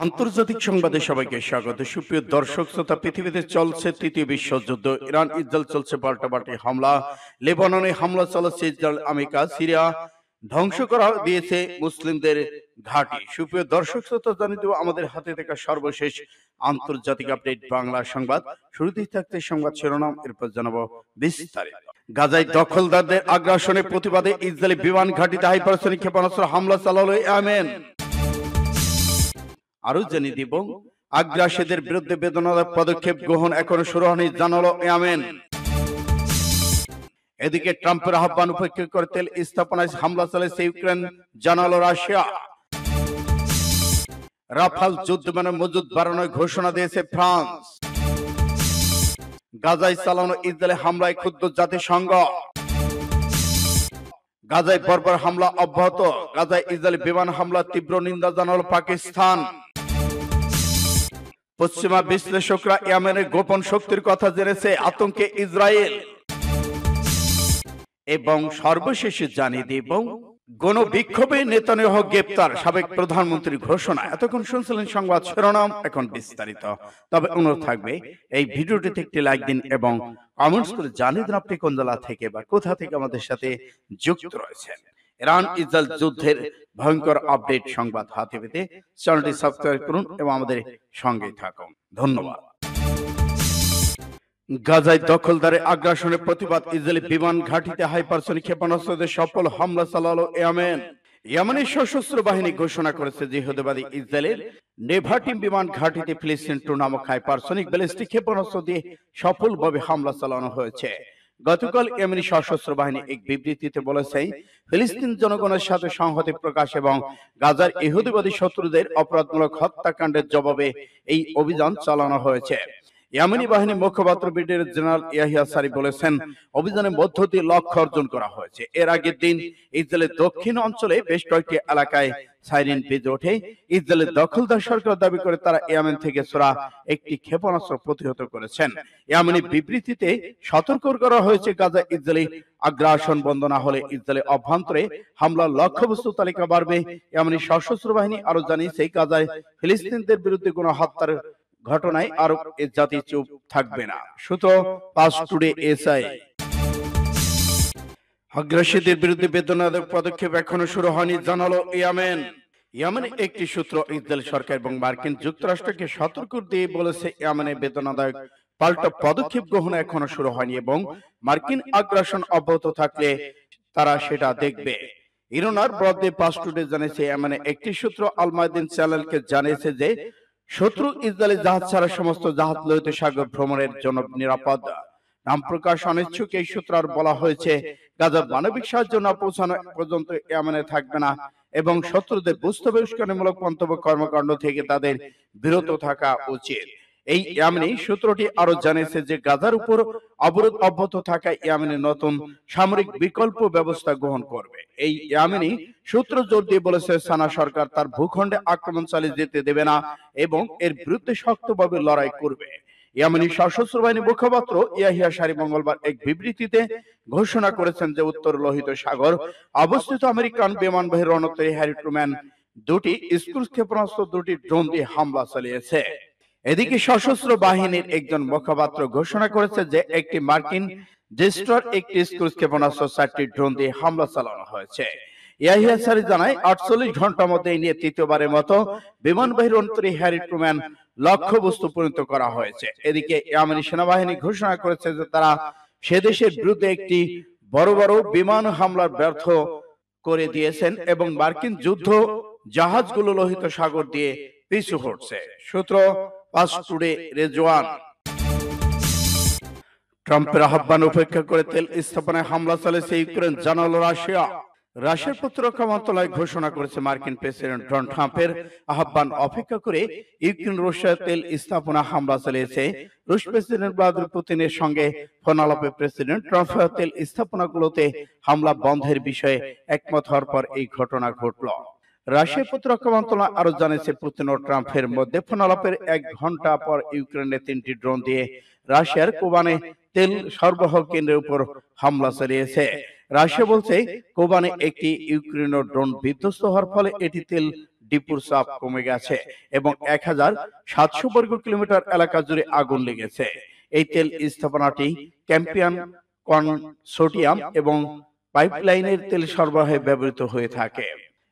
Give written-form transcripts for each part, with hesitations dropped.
আন্তর্জাতিক সংবাদে সবাইকে স্বাগত। সুপ্রিয় দর্শক শ্রোতা, পৃথিবীতে চলছে তৃতীয় বিশ্বযুদ্ধ। ইরান ইসরায়েল চলছে পাল্টাপাল্টি হামলা, লেবাননে হামলা চালাচ্ছে ইসরায়েল, আমেরিকা, সিরিয়া ধ্বংস করা দিয়েছে মুসলিমদের ঘাঁটি। সুপ্রিয় দর্শক শ্রোতা, জানিয়ে দেব আমাদের হাতে থাকা সর্বশেষ আন্তর্জাতিক আপডেট বাংলা সংবাদ। শুরুতেই থাকতে সংবাদ শিরোনাম, এরপর জানাবো বিস্তারিত। গাজায় দখলদারদের আগ্রাসনের প্রতিবাদে ইসরায়েলি বিমান ঘাঁটিতে হাইপারসনিক ক্ষেপণাস্ত্র হামলা চালালো ইয়েমেন। আরো জানিয়ে দিব, আগ্রাসীদের বিরুদ্ধে বেদনাদায়ক পদক্ষেপ গ্রহণ এখনো শুরু হয়নি, জানালো ইয়েমেন। এদিকে ট্রাম্পের আহ্বান উপেক্ষা করে তেল স্থাপনায় হামলা চালিয়েছে ইউক্রেন, জানালো রাশিয়া। রাফাল যুদ্ধ বিমানের মজুদ বাড়ানোর ঘোষণা দিয়েছে ফ্রান্স। গাজায় চালানো ইসরায়েলি হামলায় ক্ষুব্ধ জাতিসংঘ। গাজায় বর্বর হামলা অব্যাহত, গাজায় ইসরায়েলি বিমান হামলা তীব্র নিন্দা জানালো পাকিস্তান। পশ্চিমা বিশ্লেষকরা ইয়েমেনের গোপন শক্তির কথা জেনেছে, আতঙ্কে ইসরায়েল। এবং সর্বশেষে জানিয়ে দিব, গণবিক্ষোভে নেতানিয়াহু গ্রেপ্তার, সাবেক প্রধানমন্ত্রীর ঘোষণা। এতক্ষণ শুনছিলেন সংবাদ শিরোনাম, এখন বিস্তারিত। তবে অনুরোধ থাকবে, এই ভিডিওটিতে একটি লাইক দিন এবং কমেন্টস করে জানিয়ে দিন আপনি কোন জেলা থেকে বা কোথা থেকে আমাদের সাথে যুক্ত রয়েছেন। ইরান ইসরায়েল যুদ্ধের ভয়ঙ্কর আপডেট সংবাদ হাতে পেতে চ্যানেলটি সাবস্ক্রাইব করুন এবং আমাদের সঙ্গে থাকুন। ধন্যবাদ। গাজায় দখলদারের আগ্রাসনের প্রতিবাদ, ইসরায়েলি বিমান ঘাঁটিতে হাইপারসনিক ক্ষেপণাস্ত্রের সফল হামলা চালালো ইয়েমেন। ইয়েমেনের সশস্ত্র বাহিনী ঘোষণা করেছে জিহাদবাদী ইসরায়েলের নেভাটিম বিমান ঘাঁটিতে ফিলিস্তিন 2 নামক হাইপারসনিক ব্যালিস্টিক ক্ষেপণাস্ত্র দিয়ে সফলভাবে হামলা চালানো হয়েছে। গতকাল ইয়েমেনি সশস্ত্র বাহিনী এক বিবৃতিতে বলেছে, ফিলিস্তিন জনগণের সাথে সংহতি প্রকাশ এবং গাজার ইহুদিবাদী শত্রুদের অপরাধমূলক হত্যাকাণ্ডের জবাবে এই অভিযান চালানো হয়েছে। ইয়েমেনি বাহিনী মুখপাত্র ব্রিগেডিয়ার জেনারেল ইয়াহিয়া সারি বলেছেন, অভিযানের মধ্য দিয়ে লক্ষ্য অর্জন করা হয়েছে। এর আগের দিন ইসরায়েলের দক্ষিণ অঞ্চলে বেশ কয়েকটি এলাকায় সাইরেন বেজে ওঠে। ইসরায়েলের দখলদার সরকার দাবি করে তারা ইয়েমেন থেকে ছোড়া একটি ক্ষেপণাস্ত্র প্রতিহত করেছেন। ইয়েমেনি বিবৃতিতে সতর্ক করা হয়েছে, গাজা ইসরায়েলি আগ্রাসন বন্ধ না হলে ইসরায়েলের অভ্যন্তরে হামলার লক্ষ্যবস্তু তালিকা বাড়বে। ইয়েমেনি সশস্ত্র বাহিনী আরো জানিয়েছে, গাজায় ফিলিস্তিনদের বিরুদ্ধে কোনো হত্যার ঘটনায় আরব জাতি চুপ থাকবে না। সূত্র পাস টুডে এসআই। আগ্রাসীদের বিরুদ্ধে বেদনাদায়ক পদক্ষেপ এখনো শুরু হয়নি, জানালো ইয়েমেন। ইয়েমেনের একটি সূত্র ইসরায়েল সরকার এবং মার্কিন যুক্তরাষ্ট্রকে সতর্ক দিয়ে বলেছে, ইয়েমেনে বেদনাদায়ক পাল্টা পদক্ষেপ গ্রহণ এখনো শুরু হয়নি এবং মার্কিন আগ্রাসন অব্যাহত থাকলে তারা সেটা দেখবে। ইরানার বরাদ্দে পাস টুডে জানিয়েছে, ইয়েমেনের একটি সূত্র আল মায়াদিন চ্যানেলকে জানিয়েছে যে শত্রু ইসরায়েলি জাহাজ ছাড়া সমস্ত জাহাজ লোহিত সাগর ভ্রমণের জন্য নিরাপদ। নাম প্রকাশ অনিচ্ছুক এই সূত্র আর বলা হয়েছে, গাজার মানবিক সাহায্য না পৌঁছানো পর্যন্ত ইয়েমেনে থাকবে না এবং শত্রুদের বুঝতে উস্কানিমূলক মন্তব্য কর্মকাণ্ড থেকে তাদের বিরত থাকা উচিত। এই ইয়েমেনি সূত্রটি আরো জানিয়েছে যে গাজার উপর অবরোধ অব্যাহত থাকায় ইয়েমেনের নতুন সামরিক বিকল্প ব্যবস্থা গ্রহণ করবে। এই ইয়েমেনি সূত্র জোর দিয়ে বলেছে, সানা সরকার তার ভূখণ্ডে আক্রমণ চালিয়ে যেতে দেবে না এবং এর বিরুদ্ধে শক্তভাবে লড়াই করবে। ইয়েমেনি সশস্ত্র বাহিনী মুখপাত্র ইয়াহিয়া সারি মঙ্গলবার এক বিবৃতিতে ঘোষণা করেছেন যে উত্তর লোহিত সাগর অবস্থিত আমেরিকান বিমানবাহী রণতরী হ্যারি ট্রুম্যান 2টি ক্রুজ ক্ষেপণাস্ত্র 2টি ড্রোন দিয়ে হামলা চালিয়েছে। এদিকে সশস্ত্র বাহিনীর একজন মুখপাত্র ঘোষণা করেছে যে একটি মার্কিন ডেস্ট্রয়ার, একটি ক্রুজ ক্ষেপণাস্ত্র, 4টি ড্রোন দিয়ে হামলা চালানো হয়েছে। ইয়াহিয়া সারি জানায়, 48 ঘন্টার মধ্যে এই নিয়ে তৃতীয়বারের মতো বিমানবাহী রণতরী হ্যারি ট্রুম্যান লক্ষ্যবস্তু পরিণত করা হয়েছে। এদিকে ইয়েমেনি সেনাবাহিনী ঘোষণা করেছে যে তারা সে দেশের বিরুদ্ধে একটি বড় বড় বিমান হামলার ব্যর্থ করে দিয়েছেন এবং মার্কিন যুদ্ধ জাহাজগুলো লোহিত সাগর দিয়ে পিছু হটছে। সূত্র পাস টুডে রেজওয়ান। ট্রাম্পের আহ্বান উপেক্ষা করে তেল স্থাপনায় হামলা চালিয়েছে ইউক্রেন, জানালো রাশিয়া। রাশিয়ার প্রতিরক্ষা মন্ত্রণালয় ঘোষণা করেছে, মার্কিন প্রেসিডেন্ট ডোনাল্ড ট্রাম্পের আহ্বান অপেক্ষা করে ইউক্রেন রাশিয়া তেল স্থাপনা হামলা চালিয়েছে। রুশ প্রেসিডেন্ট ভ্লাদিমির পুতিনের সঙ্গে ফোন আলাপে প্রেসিডেন্ট ট্রাম্প তেল স্থাপনাগুলোতে হামলা বন্ধের বিষয়ে একমত হওয়ার পর এই ঘটনা ঘটল। রাশিয়ার প্রতিরক্ষা মন্ত্রণালয় আরো জানিয়েছে, পুতিন ও ট্রাম্পের মধ্যে ফোন আলাপের 1 ঘন্টা পর ইউক্রেনের 3টি ড্রোন দিয়ে রাশিয়ার কোবানে তেল সরবরাহ কেন্দ্রের উপর হামলা চালিয়েছে। রাশিয়া বলছে, কোবানে একটি ইউক্রেনীয় ড্রোন বিধ্বস্ত হওয়ার ফলে এটি তেল ডিপুর চাপ কমে গেছে এবং 1700 বর্গ কিলোমিটার এলাকা জুড়ে আগুন লেগেছে। এই তেল স্থাপনাটি ক্যাম্পিয়ান কনসোর্টিয়াম এবং পাইপলাইনের তেল সরবরাহে ব্যবহৃত হয়ে থাকে।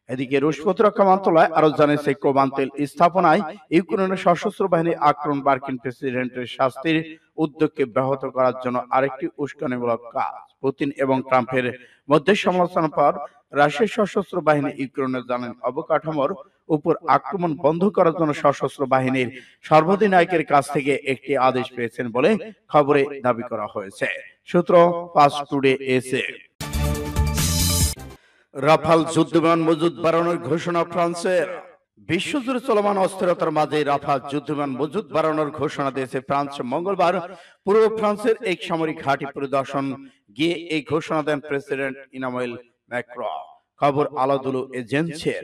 এদিকে রুশ প্রতিরক্ষা মন্ত্রণালয় আরো জানিয়েছে, কোবান তেল স্থাপনায় ইউক্রেনের সশস্ত্র বাহিনী আক্রমণ মার্কিন প্রেসিডেন্টের শাস্তির উদ্যোগকে ব্যাহত করার জন্য আরেকটি উস্কানিমূলক কাজ। পুতিন এবং ট্রাম্পের মধ্যে সমালোচনার পর রাশিয়ার সশস্ত্র বাহিনী ইউক্রেনের জানেন অবকাঠামোর উপর আক্রমণ বন্ধ করার জন্য সশস্ত্র বাহিনীর সর্বাধিনায়কের কাছ থেকে একটি আদেশ পেয়েছেন বলে খবরে দাবি করা হয়েছে। সূত্র ফাস্ট টুডে এসে। রাফাল যুদ্ধবিমান মজুদ বাড়ানোর ঘোষণা ফ্রান্সের। বিশ্বজুড়ে চলমান অস্থিরতার মাঝে রাফাল যুদ্ধবিমান মজুদ বাড়ানোর ঘোষণা দিয়েছে ফ্রান্স। মঙ্গলবার পূর্ব ফ্রান্সের এক সামরিক ঘাঁটি পরিদর্শন গিয়ে এই ঘোষণা দেন প্রেসিডেন্ট ইমানুয়েল ম্যাক্রন। খবর আলাদুলু এজেন্সির।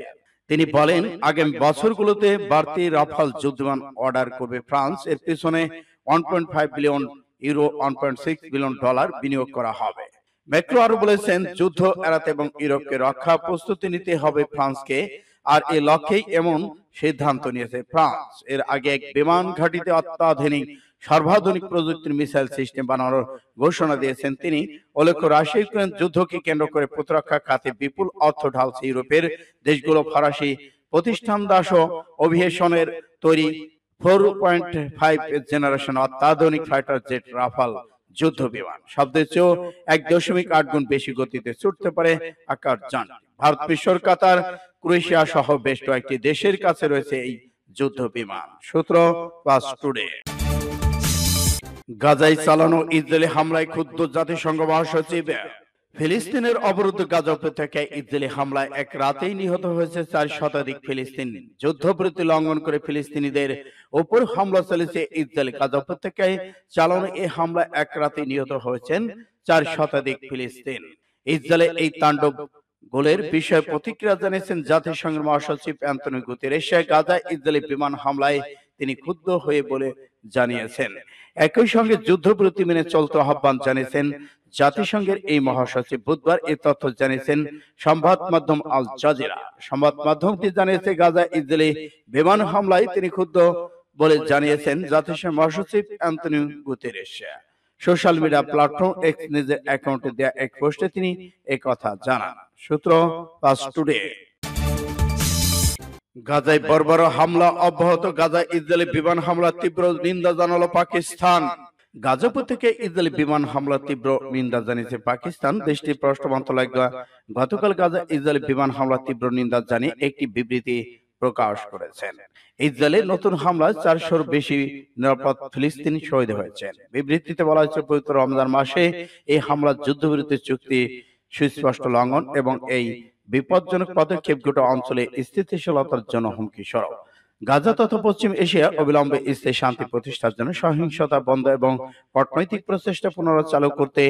তিনি বলেন, আগামী বছরগুলোতে বাড়তি রাফাল যুদ্ধবিমান অর্ডার করবে ফ্রান্স। এর পিছনে 1.5 বিলিয়ন ইউরো 1.6 বিলিয়ন ডলার বিনিয়োগ করা হবে। ম্যাক্রন আরো বলেছেন, যুদ্ধ এড়াতে এবং ইউরোপকে রক্ষা প্রস্তুতি নিতে হবে ফ্রান্সকে, আর এই লক্ষ্যেই এমন সিদ্ধান্ত নিয়েছে ফ্রান্স। এর আগে এক বিমান ঘাঁটিতে অত্যাধুনিক সর্বাধুনিক প্রযুক্তির মিসাইল সিস্টেম বানানোর ঘোষণা দিয়েছেন তিনি। উল্লেখ্য, রাশিয়া ইউক্রেন যুদ্ধকে কেন্দ্র করে প্রতিরক্ষা খাতে বিপুল অর্থ ঢালছে ইউরোপের দেশগুলো। ফরাসি প্রতিষ্ঠান দাসো অভিয়েশনের তৈরি 4.5 জেনারেশন অত্যাধুনিক ফাইটার জেট রাফাল যুদ্ধ বিমান শব্দের চেয়েও 1.8 গুণ বেশি গতিতে ছুটতে পারে আকাশযান। ভারত, মিশর, কাতার, ক্রোয়েশিয়া সহ বেশ কয়েকটি দেশের কাছে রয়েছে এই যুদ্ধ বিমান। সূত্র ফাস্ট টুডে। গাজায় চালানো ইসরায়েলি হামলায় ক্ষুব্ধ জাতিসংঘ মহাসচিব। ফিলিস্তিনের অবরুদ্ধ গাজা উপত্যকায় ইসরায়েলি হামলায় এক রাতেই নিহত হয়েছে 4 শতাধিক ফিলিস্তিনি। যুদ্ধবিরতি লঙ্ঘন করে ফিলিস্তিনিদের উপর হামলা চালিয়েছে ইসরায়েল। গাজা উপত্যকায় চালানো এই হামলায় এক রাতেই নিহত হয়েছেন 4 শতাধিক ফিলিস্তিন। ইসরায়েলের এই তাণ্ডব গোলের বিষয়ে প্রতিক্রিয়া জানিয়েছেন জাতিসংঘের মহাসচিব অ্যান্টনিও গুতেরেস। গাজায় ইসরায়েলি বিমান হামলায় তিনি ক্ষুব্ধ হয়ে বলে জানিয়েছেন। একই সঙ্গে যুদ্ধবিরতি মেনে চলতে আহ্বান জানিয়েছেন জাতিসংঘের এই মহাসচিব। বুধবার এই তথ্য জানিয়েছেন সংবাদ মাধ্যম আল জাজিরা। সংবাদ মাধ্যমটি জানিয়েছে, গাজায় ইসরায়েলি বিমান হামলায় তিনি ক্ষুব্ধ বলে জানিয়েছেন জাতিসংঘ মহাসচিব Antonio Guterres. Social media platform x নিজের অ্যাকাউন্টে দেয়া এক পোস্টে তিনি একথা জানান। সূত্র ফাস্ট টুডে। গাজায় বর্বর হামলা অব্যাহত। গাজায় ইসরায়েলি বিমান হামলা তীব্র নিন্দা জানালো পাকিস্তান। গাজা উপত্যকায় ইসরায়েলি বিমান হামলা তীব্র নিন্দা জানিয়েছে পাকিস্তান। দেশটির পররাষ্ট্র মন্ত্রণালয় গতকাল গাজা ইসরায়েলি বিমান হামলা তীব্র নিন্দা জানিয়ে একটি বিবৃতি প্রকাশ করেছেন। ইসরায়েলের নতুন হামলায় 400-র বেশি নিরাপদ ফিলিস্তিনি শহীদ হয়েছেন। বিবৃতিতে বলা হয়েছে, পবিত্র রমজান মাসে এই হামলা যুদ্ধবিরতি চুক্তি সুস্পষ্ট লঙ্ঘন এবং এই বিপজ্জনক পদক্ষেপ গোটা অঞ্চলে স্থিতিশীলতার জন্য হুমকি স্বরূপ। গাজা তথা পশ্চিম এশিয়া অবিলম্বে স্থায়ী শান্তি প্রতিষ্ঠার জন্য সহিংসতা বন্ধ এবং কূটনৈতিক প্রচেষ্টা পুনরায় চালু করতে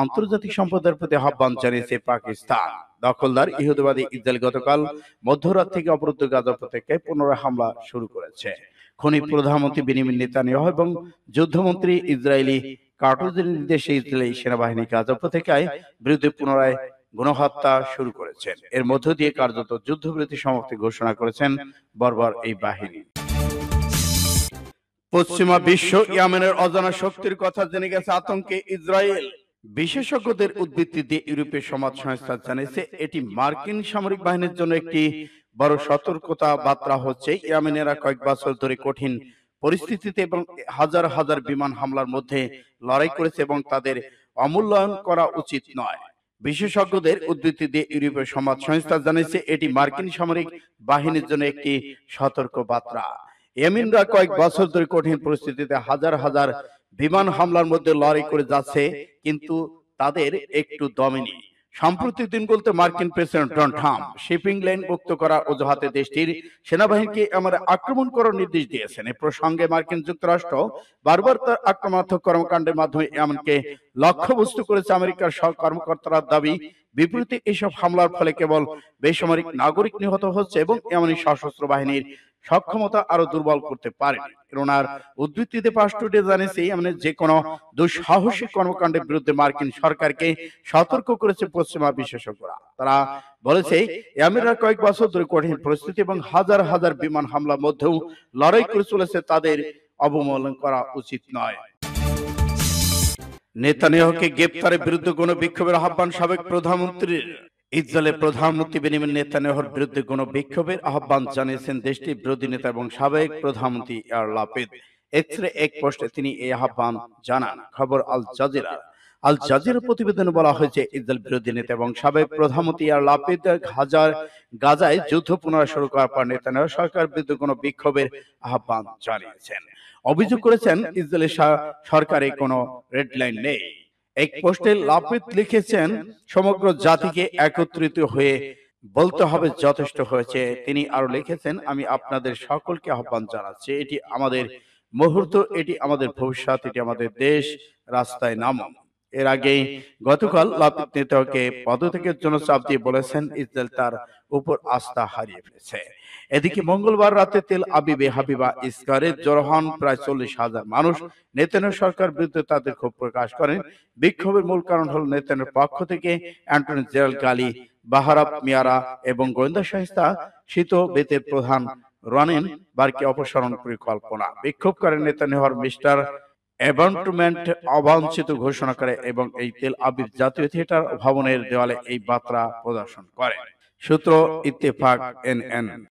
আন্তর্জাতিক সম্প্রদায়ের প্রতি আহ্বান জানিয়েছে পাকিস্তান। দখলদার ইহুদিবাদী ইসরায়েল গতকাল মধ্যরাত থেকে অবরুদ্ধ গাজা উপত্যকায় পুনরায় হামলা শুরু করেছে। খনি প্রধানমন্ত্রী বেনিয়ামিন নেতানিয়াহু এবং যুদ্ধমন্ত্রী ইসরায়েলি কাটজের নির্দেশে ইসরায়েলি সেনাবাহিনী গাজা উপত্যকায় বিরুদ্ধে পুনরায় গণহত্যা শুরু করেছেন। এর মধ্য দিয়ে কার্যত যুদ্ধবিরতি সমাপ্তি ঘোষণা করেছেন বর্বর এই বাহিনী। পশ্চিমা বিশ্ব ইয়েমেনের অজানা শক্তির কথা জেনে গেছে। আতঙ্কে ইসরায়েল। বিশেষজ্ঞদের উদ্ধৃতি দিয়ে ইউরোপীয় সমাজ সংস্থা জানিয়েছে, এটি মার্কিন সামরিক বাহিনীর জন্য একটি বড় সতর্কতা বার্তা হচ্ছে। ইয়েমেনেরা কয়েক বছর ধরে কঠিন পরিস্থিতিতে এবং হাজার হাজার বিমান হামলার মধ্যে লড়াই করেছে এবং তাদের অমূল্যায়ন করা উচিত নয়। বিশেষজ্ঞদের উদ্ধৃতি দিয়ে ইউরোপীয় সমাজ সংস্থা জানিয়েছে, এটি মার্কিন সামরিক বাহিনীর জন্য একটি সতর্ক বার্তা। ইয়েমেনরা কয়েক বছর ধরে কঠিন পরিস্থিতিতে হাজার হাজার বিমান হামলার মধ্যে লড়াই করে যাচ্ছে, কিন্তু তাদের একটু দমেনি। সাম্প্রতিক দিনগুলোতে মার্কিন president Donald Trump shipping line মুক্ত করার অজুহাতে দেশটির সেনাবাহিনীকে আক্রমণ করার নির্দেশ দিয়েছেন। এ প্রসঙ্গে মার্কিন যুক্তরাষ্ট্র বারবার তার আক্রমণাত্মক কর্মকাণ্ডের মাধ্যমে এমনকি লক্ষ্যবস্তু করেছে আমেরিকার সব কর্মকর্তারা দাবি। বিপরীতে এসব হামলার ফলে কেবল বেসামরিক নাগরিক নিহত হচ্ছে এবং এমনই সশস্ত্র বাহিনীর সক্ষমতা আরো দুর্বল করতে পারে। ওনার উদ্ধৃতিতে পাস টুডে জানিয়েছে ইয়েমেনের যে কোনো দুঃসাহসিক কর্মকাণ্ডের বিরুদ্ধে মার্কিন সরকারকে সতর্ক করেছে পশ্চিমা বিশেষজ্ঞরা। তারা বলেছে ইয়েমেনরা কয়েক বছর ধরে কঠিন পরিস্থিতি এবং হাজার হাজার বিমান হামলার মধ্যেও লড়াই করে চলেছে, তাদের অবমূল্যায়ন করা উচিত নয়। নেতানিয়াহুকে গ্রেপ্তারের বিরুদ্ধে গণবিক্ষোভের আহ্বান সাবেক প্রধানমন্ত্রীর। ইসরায়েলের প্রধানমন্ত্রী বেনিয়ামিন নেতানিয়াহুর বিরুদ্ধে গণবিক্ষোভের আহ্বান জানিয়েছেন দেশটির বিরোধী নেতা এবং সাবেক প্রধানমন্ত্রী ইয়ার লাপিদ। এক্সরে এক পোস্টে তিনি এই আহ্বান জানান। খবর আল জাজিরা। আল জাজিরার প্রতিবেদনে বলা হয়েছে ইসরায়েল বিরোধী নেতা এবং সাবেক প্রধানমন্ত্রী ইয়ার লাপিদ গাজায় যুদ্ধ পুনরায় শুরু করার পর নেতানিয়াহু সরকার বিরুদ্ধে গণবিক্ষোভের আহ্বান জানিয়েছেন। অভিযোগ করেছেন ইসরায়েলের সরকারে কোনো রেড লাইন নেই। এক পোস্টে লাপিদ লিখেছেন সমগ্র জাতিকে একত্রিত হয়ে বলতে হবে যথেষ্ট হয়েছে। তিনি আরো লিখেছেন আমি আপনাদের সকলকে আহ্বান জানাচ্ছি, এটি আমাদের মুহূর্ত, এটি আমাদের ভবিষ্যৎ, এটি আমাদের দেশ, রাস্তায় নামুন। এর আগে গতকাল লাপিদ নেতাকে পদত্যাগের জন্য চাপ দিয়ে বলেছেন ইসরায়েল তার উপর আস্থা হারিয়ে ফেলেছে। এদিকে মঙ্গলবার রাতে তেল আবিবে হাবিবা ইস্কারে জড়ো হন প্রায় 40,000 মানুষ। নেতানিয়াহু সরকার বিরুদ্ধে তাদের ক্ষোভ প্রকাশ করেন। বিক্ষোভের মূল কারণ হল নেতানিয়াহুর পক্ষ থেকে অ্যান্টনি জেনারেল গালি বাহারাব মিয়ারা এবং গোয়েন্দা সংস্থা শীত বেতের প্রধান রনেন বারকে অপসারণ পরিকল্পনা। বিক্ষোভ করেন নেতানিয়াহুর মিস্টার অ্যাবন্টমেন্ট অবাঞ্ছিত ঘোষণা করে এবং এই তেল আবিব জাতীয় থিয়েটার ভবনের দেওয়ালে এই বার্তা প্রদর্শন করে। সূত্র ইত্তেফাক NN।